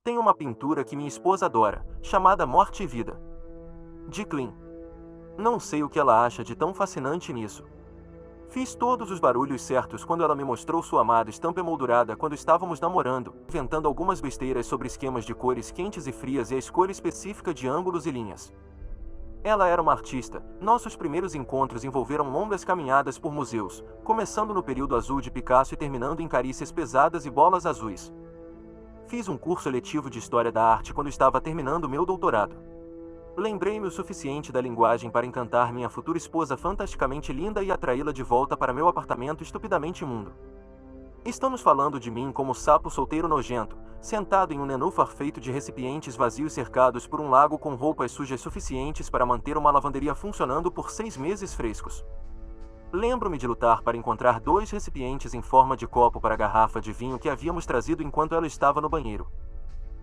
Tem uma pintura que minha esposa adora, chamada Morte e Vida, de Klein. Não sei o que ela acha de tão fascinante nisso. Fiz todos os barulhos certos quando ela me mostrou sua amada estampa emoldurada quando estávamos namorando, inventando algumas besteiras sobre esquemas de cores quentes e frias e a escolha específica de ângulos e linhas. Ela era uma artista. Nossos primeiros encontros envolveram longas caminhadas por museus, começando no período azul de Picasso e terminando em carícias pesadas e bolas azuis. Fiz um curso eletivo de História da Arte quando estava terminando meu doutorado. Lembrei-me o suficiente da linguagem para encantar minha futura esposa fantasticamente linda e atraí-la de volta para meu apartamento estupidamente imundo. Estamos falando de mim como sapo solteiro nojento, sentado em um nenúfar feito de recipientes vazios cercados por um lago com roupas sujas suficientes para manter uma lavanderia funcionando por 6 meses frescos. Lembro-me de lutar para encontrar 2 recipientes em forma de copo para a garrafa de vinho que havíamos trazido enquanto ela estava no banheiro.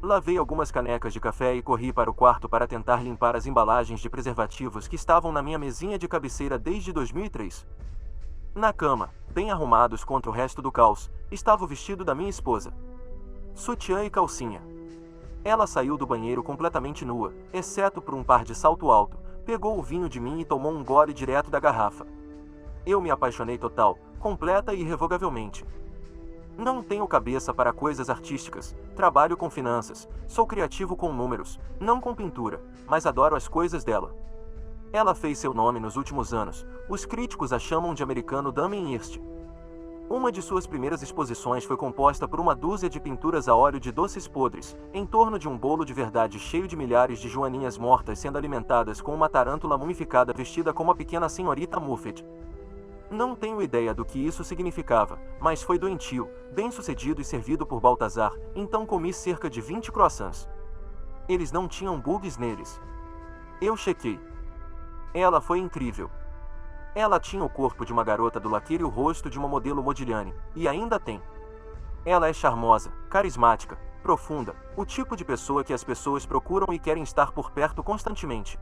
Lavei algumas canecas de café e corri para o quarto para tentar limpar as embalagens de preservativos que estavam na minha mesinha de cabeceira desde 2003. Na cama, bem arrumados contra o resto do caos, estava o vestido da minha esposa. Sutiã e calcinha. Ela saiu do banheiro completamente nua, exceto por um par de salto alto, pegou o vinho de mim e tomou um gole direto da garrafa. Eu me apaixonei total, completa e irrevogavelmente. Não tenho cabeça para coisas artísticas, trabalho com finanças, sou criativo com números, não com pintura, mas adoro as coisas dela. Ela fez seu nome nos últimos anos, os críticos a chamam de americano Damien Hirst. Uma de suas primeiras exposições foi composta por uma dúzia de pinturas a óleo de doces podres, em torno de um bolo de verdade cheio de milhares de joaninhas mortas sendo alimentadas com uma tarântula mumificada vestida como a pequena senhorita Muffet. Não tenho ideia do que isso significava, mas foi doentio, bem-sucedido e servido por Baltazar, então comi cerca de 20 croissants. Eles não tinham bugs neles. Eu chequei. Ela foi incrível. Ela tinha o corpo de uma garota do laqueiro e o rosto de uma modelo Modigliani, e ainda tem. Ela é charmosa, carismática, profunda, o tipo de pessoa que as pessoas procuram e querem estar por perto constantemente.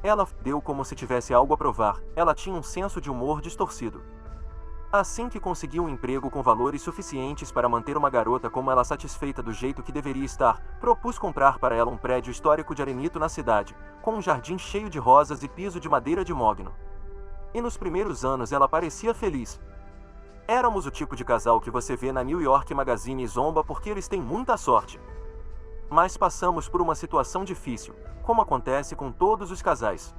Ela deu como se tivesse algo a provar, ela tinha um senso de humor distorcido. Assim que consegui um emprego com valores suficientes para manter uma garota como ela satisfeita do jeito que deveria estar, propus comprar para ela um prédio histórico de arenito na cidade, com um jardim cheio de rosas e piso de madeira de mogno. E nos primeiros anos ela parecia feliz. Éramos o tipo de casal que você vê na New York Magazine e zomba porque eles têm muita sorte. Mas passamos por uma situação difícil, como acontece com todos os casais.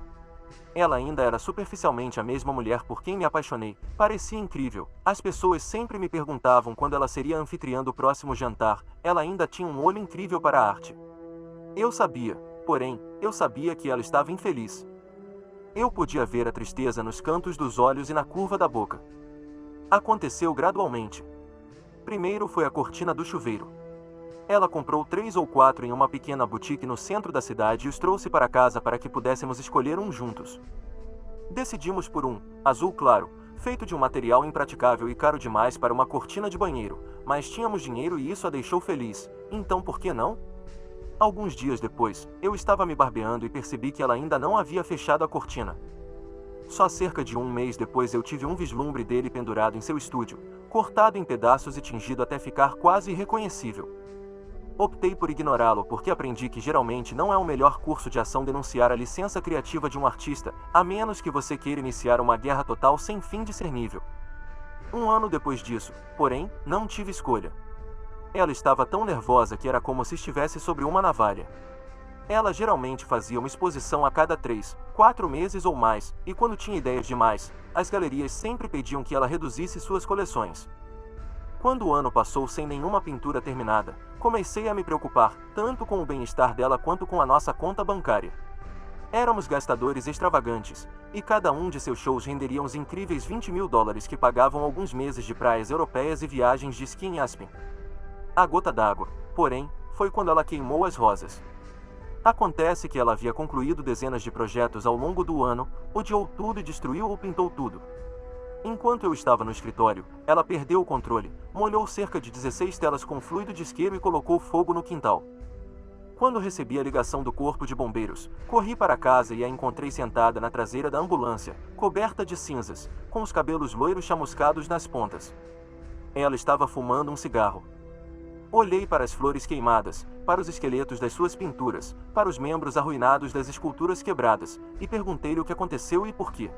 Ela ainda era superficialmente a mesma mulher por quem me apaixonei, parecia incrível, as pessoas sempre me perguntavam quando ela seria a anfitriã do próximo jantar, ela ainda tinha um olho incrível para a arte. Eu sabia, porém, eu sabia que ela estava infeliz. Eu podia ver a tristeza nos cantos dos olhos e na curva da boca. Aconteceu gradualmente. Primeiro foi a cortina do chuveiro. Ela comprou 3 ou 4 em uma pequena boutique no centro da cidade e os trouxe para casa para que pudéssemos escolher um juntos. Decidimos por um, azul claro, feito de um material impraticável e caro demais para uma cortina de banheiro, mas tínhamos dinheiro e isso a deixou feliz, então por que não? Alguns dias depois, eu estava me barbeando e percebi que ela ainda não havia fechado a cortina. Só cerca de 1 mês depois eu tive um vislumbre dele pendurado em seu estúdio, cortado em pedaços e tingido até ficar quase irreconhecível. Optei por ignorá-lo porque aprendi que geralmente não é o melhor curso de ação denunciar a licença criativa de um artista, a menos que você queira iniciar uma guerra total sem fim discernível. 1 ano depois disso, porém, não tive escolha. Ela estava tão nervosa que era como se estivesse sobre uma navalha. Ela geralmente fazia uma exposição a cada 3, 4 meses ou mais, e quando tinha ideias demais, as galerias sempre pediam que ela reduzisse suas coleções. Quando o ano passou sem nenhuma pintura terminada, comecei a me preocupar, tanto com o bem-estar dela quanto com a nossa conta bancária. Éramos gastadores extravagantes, e cada um de seus shows renderia uns incríveis $20.000 que pagavam alguns meses de praias europeias e viagens de esqui em Aspen. A gota d'água, porém, foi quando ela queimou as rosas. Acontece que ela havia concluído dezenas de projetos ao longo do ano, odiou tudo e destruiu ou pintou tudo. Enquanto eu estava no escritório, ela perdeu o controle, molhou cerca de 16 telas com fluido de isqueiro e colocou fogo no quintal. Quando recebi a ligação do corpo de bombeiros, corri para casa e a encontrei sentada na traseira da ambulância, coberta de cinzas, com os cabelos loiros chamuscados nas pontas. Ela estava fumando um cigarro. Olhei para as flores queimadas, para os esqueletos das suas pinturas, para os membros arruinados das esculturas quebradas, e perguntei-lhe o que aconteceu e por quê.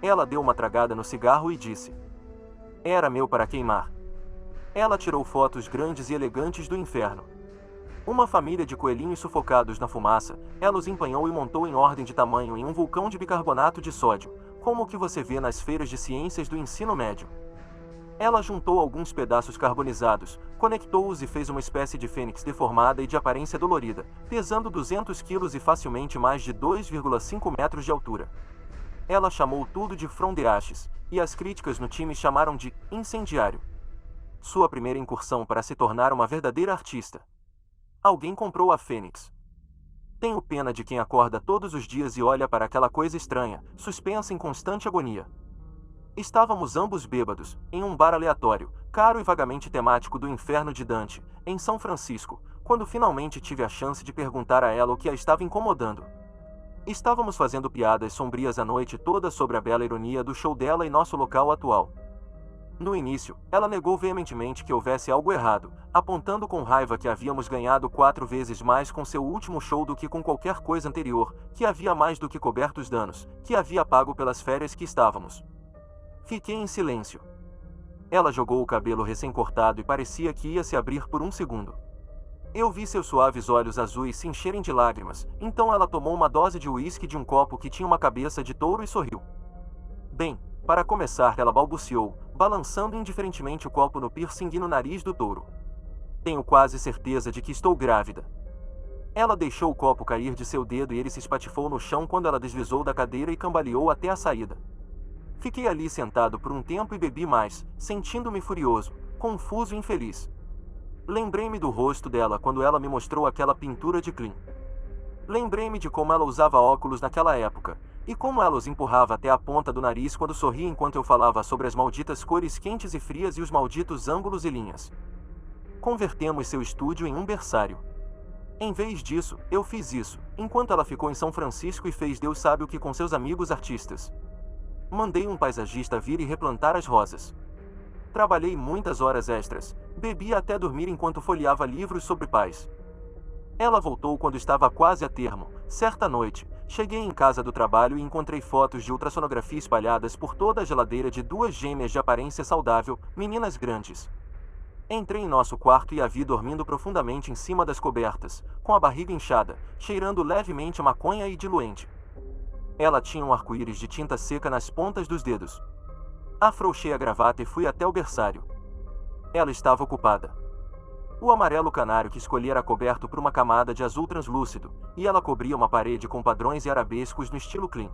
Ela deu uma tragada no cigarro e disse: "Era meu para queimar." Ela tirou fotos grandes e elegantes do inferno. Uma família de coelhinhos sufocados na fumaça, ela os empanhou e montou em ordem de tamanho em um vulcão de bicarbonato de sódio, como o que você vê nas feiras de ciências do ensino médio. Ela juntou alguns pedaços carbonizados, conectou-os e fez uma espécie de fênix deformada e de aparência dolorida, pesando 200 quilos e facilmente mais de 2,5 metros de altura. Ela chamou tudo de From the Ashes, e as críticas no time chamaram de incendiário. Sua primeira incursão para se tornar uma verdadeira artista. Alguém comprou a fênix. Tenho pena de quem acorda todos os dias e olha para aquela coisa estranha, suspensa em constante agonia. Estávamos ambos bêbados, em um bar aleatório, caro e vagamente temático do inferno de Dante, em São Francisco, quando finalmente tive a chance de perguntar a ela o que a estava incomodando. Estávamos fazendo piadas sombrias a noite toda sobre a bela ironia do show dela e nosso local atual. No início, ela negou veementemente que houvesse algo errado, apontando com raiva que havíamos ganhado 4 vezes mais com seu último show do que com qualquer coisa anterior, que havia mais do que coberto os danos, que havia pago pelas férias que estávamos. Fiquei em silêncio. Ela jogou o cabelo recém-cortado e parecia que ia se abrir por um segundo. Eu vi seus suaves olhos azuis se encherem de lágrimas, então ela tomou uma dose de uísque de um copo que tinha uma cabeça de touro e sorriu. "Bem, para começar," ela balbuciou, balançando indiferentemente o copo no piercing e no nariz do touro. "Tenho quase certeza de que estou grávida." Ela deixou o copo cair de seu dedo e ele se espatifou no chão quando ela deslizou da cadeira e cambaleou até a saída. Fiquei ali sentado por um tempo e bebi mais, sentindo-me furioso, confuso e infeliz. Lembrei-me do rosto dela quando ela me mostrou aquela pintura de Klein. Lembrei-me de como ela usava óculos naquela época, e como ela os empurrava até a ponta do nariz quando sorria enquanto eu falava sobre as malditas cores quentes e frias e os malditos ângulos e linhas. Convertemos seu estúdio em um berçário. Em vez disso, eu fiz isso, enquanto ela ficou em São Francisco e fez Deus sabe o que com seus amigos artistas. Mandei um paisagista vir e replantar as rosas. Trabalhei muitas horas extras, bebi até dormir enquanto folheava livros sobre paz. Ela voltou quando estava quase a termo. Certa noite, cheguei em casa do trabalho e encontrei fotos de ultrassonografia espalhadas por toda a geladeira de 2 gêmeas de aparência saudável, meninas grandes. Entrei em nosso quarto e a vi dormindo profundamente em cima das cobertas, com a barriga inchada, cheirando levemente a maconha e diluente. Ela tinha um arco-íris de tinta seca nas pontas dos dedos. Afrouxei a gravata e fui até o berçário. Ela estava ocupada. O amarelo canário que escolhi era coberto por uma camada de azul translúcido, e ela cobria uma parede com padrões e arabescos no estilo Klein.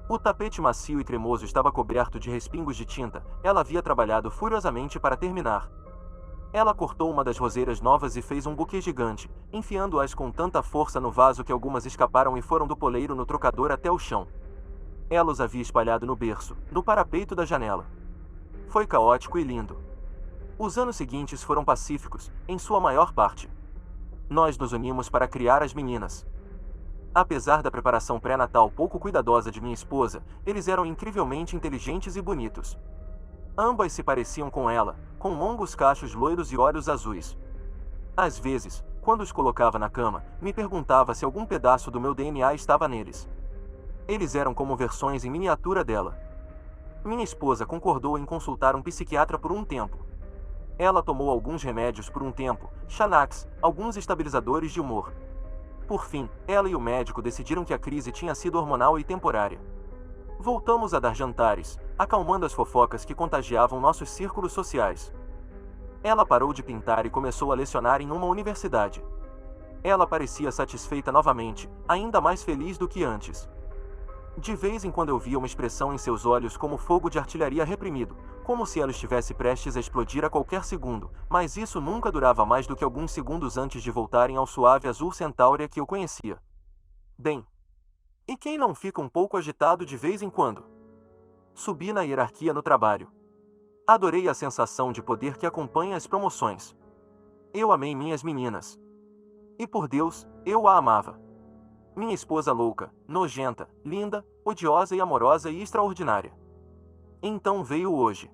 O tapete macio e cremoso estava coberto de respingos de tinta. Ela havia trabalhado furiosamente para terminar. Ela cortou uma das roseiras novas e fez um buquê gigante, enfiando-as com tanta força no vaso que algumas escaparam e foram do poleiro no trocador até o chão. Ela os havia espalhado no berço, no parapeito da janela. Foi caótico e lindo. Os anos seguintes foram pacíficos, em sua maior parte. Nós nos unimos para criar as meninas. Apesar da preparação pré-natal pouco cuidadosa de minha esposa, eles eram incrivelmente inteligentes e bonitos. Ambas se pareciam com ela, com longos cachos loiros e olhos azuis. Às vezes, quando os colocava na cama, me perguntava se algum pedaço do meu DNA estava neles. Eles eram como versões em miniatura dela. Minha esposa concordou em consultar um psiquiatra por um tempo. Ela tomou alguns remédios por um tempo, Xanax, alguns estabilizadores de humor. Por fim, ela e o médico decidiram que a crise tinha sido hormonal e temporária. Voltamos a dar jantares, acalmando as fofocas que contagiavam nossos círculos sociais. Ela parou de pintar e começou a lecionar em uma universidade. Ela parecia satisfeita novamente, ainda mais feliz do que antes. De vez em quando eu via uma expressão em seus olhos como fogo de artilharia reprimido, como se ela estivesse prestes a explodir a qualquer segundo, mas isso nunca durava mais do que alguns segundos antes de voltarem ao suave azul centáurea que eu conhecia. Bem, e quem não fica um pouco agitado de vez em quando? Subi na hierarquia no trabalho. Adorei a sensação de poder que acompanha as promoções. Eu amei minhas meninas. E por Deus, eu a amava. Minha esposa louca, nojenta, linda, odiosa e amorosa e extraordinária. Então veio hoje.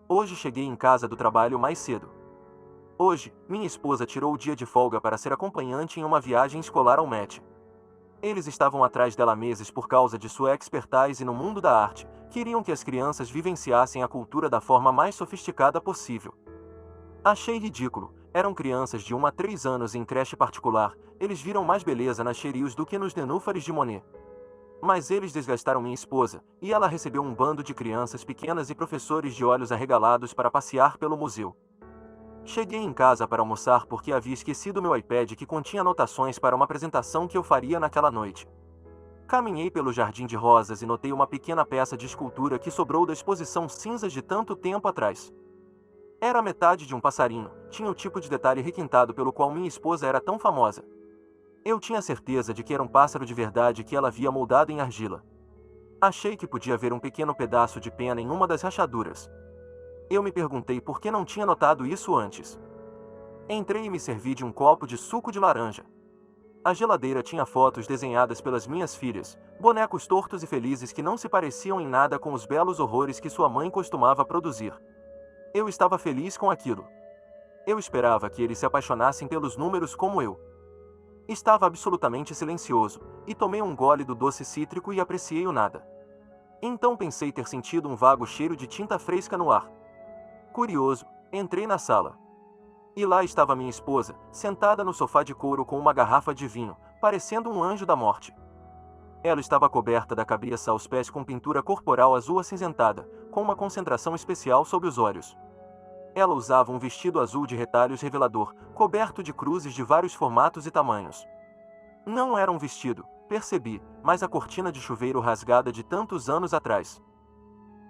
Hoje cheguei em casa do trabalho mais cedo. Hoje, minha esposa tirou o dia de folga para ser acompanhante em uma viagem escolar ao Met. Eles estavam atrás dela meses por causa de sua expertise no mundo da arte, queriam que as crianças vivenciassem a cultura da forma mais sofisticada possível. Achei ridículo, eram crianças de 1 a 3 anos em creche particular, eles viram mais beleza nas Cheerios do que nos nenúfares de Monet. Mas eles desgastaram minha esposa, e ela recebeu um bando de crianças pequenas e professores de olhos arregalados para passear pelo museu. Cheguei em casa para almoçar porque havia esquecido meu iPad que continha anotações para uma apresentação que eu faria naquela noite. Caminhei pelo jardim de rosas e notei uma pequena peça de escultura que sobrou da exposição cinzas de tanto tempo atrás. Era metade de um passarinho, tinha o tipo de detalhe requintado pelo qual minha esposa era tão famosa. Eu tinha certeza de que era um pássaro de verdade que ela havia moldado em argila. Achei que podia ver um pequeno pedaço de pena em uma das rachaduras. Eu me perguntei por que não tinha notado isso antes. Entrei e me servi de um copo de suco de laranja. A geladeira tinha fotos desenhadas pelas minhas filhas, bonecos tortos e felizes que não se pareciam em nada com os belos horrores que sua mãe costumava produzir. Eu estava feliz com aquilo. Eu esperava que eles se apaixonassem pelos números como eu. Estava absolutamente silencioso, e tomei um gole do doce cítrico e apreciei o nada. Então pensei ter sentido um vago cheiro de tinta fresca no ar. Curioso, entrei na sala. E lá estava minha esposa, sentada no sofá de couro com uma garrafa de vinho, parecendo um anjo da morte. Ela estava coberta da cabeça aos pés com pintura corporal azul acinzentada, com uma concentração especial sob os olhos. Ela usava um vestido azul de retalhos revelador, coberto de cruzes de vários formatos e tamanhos. Não era um vestido, percebi, mas a cortina de chuveiro rasgada de tantos anos atrás.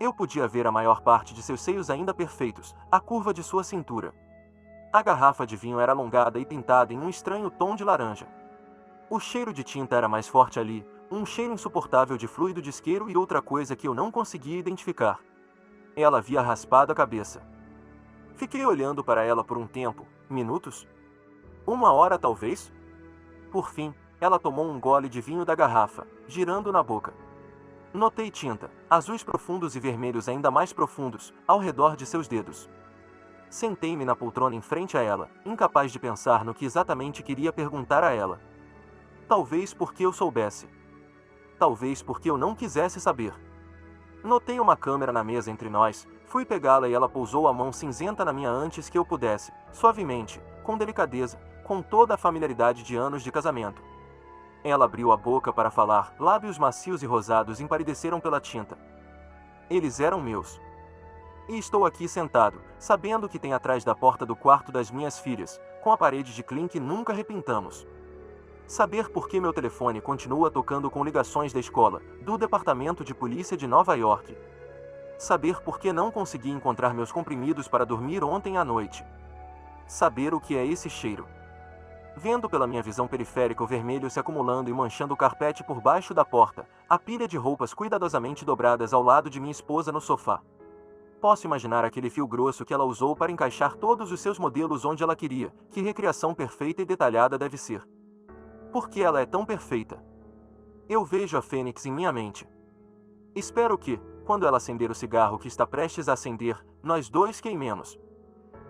Eu podia ver a maior parte de seus seios ainda perfeitos, a curva de sua cintura. A garrafa de vinho era alongada e pintada em um estranho tom de laranja. O cheiro de tinta era mais forte ali, um cheiro insuportável de fluido de isqueiro e outra coisa que eu não conseguia identificar. Ela havia raspado a cabeça. Fiquei olhando para ela por um tempo, minutos? 1 hora talvez? Por fim, ela tomou um gole de vinho da garrafa, girando na boca. Notei tinta, azuis profundos e vermelhos ainda mais profundos, ao redor de seus dedos. Sentei-me na poltrona em frente a ela, incapaz de pensar no que exatamente queria perguntar a ela. Talvez porque eu soubesse. Talvez porque eu não quisesse saber. Notei uma câmera na mesa entre nós, fui pegá-la e ela pousou a mão cinzenta na minha antes que eu pudesse, suavemente, com delicadeza, com toda a familiaridade de anos de casamento. Ela abriu a boca para falar, lábios macios e rosados empalideceram pela tinta. Eles eram meus. E estou aqui sentado, sabendo que tem atrás da porta do quarto das minhas filhas, com a parede de clã que nunca repintamos. Saber por que meu telefone continua tocando com ligações da escola, do departamento de polícia de Nova York. Saber por que não consegui encontrar meus comprimidos para dormir ontem à noite. Saber o que é esse cheiro. Vendo pela minha visão periférica o vermelho se acumulando e manchando o carpete por baixo da porta, a pilha de roupas cuidadosamente dobradas ao lado de minha esposa no sofá. Posso imaginar aquele fio grosso que ela usou para encaixar todos os seus modelos onde ela queria, que recriação perfeita e detalhada deve ser. Por que ela é tão perfeita? Eu vejo a Fênix em minha mente. Espero que, quando ela acender o cigarro que está prestes a acender, nós dois queimemos.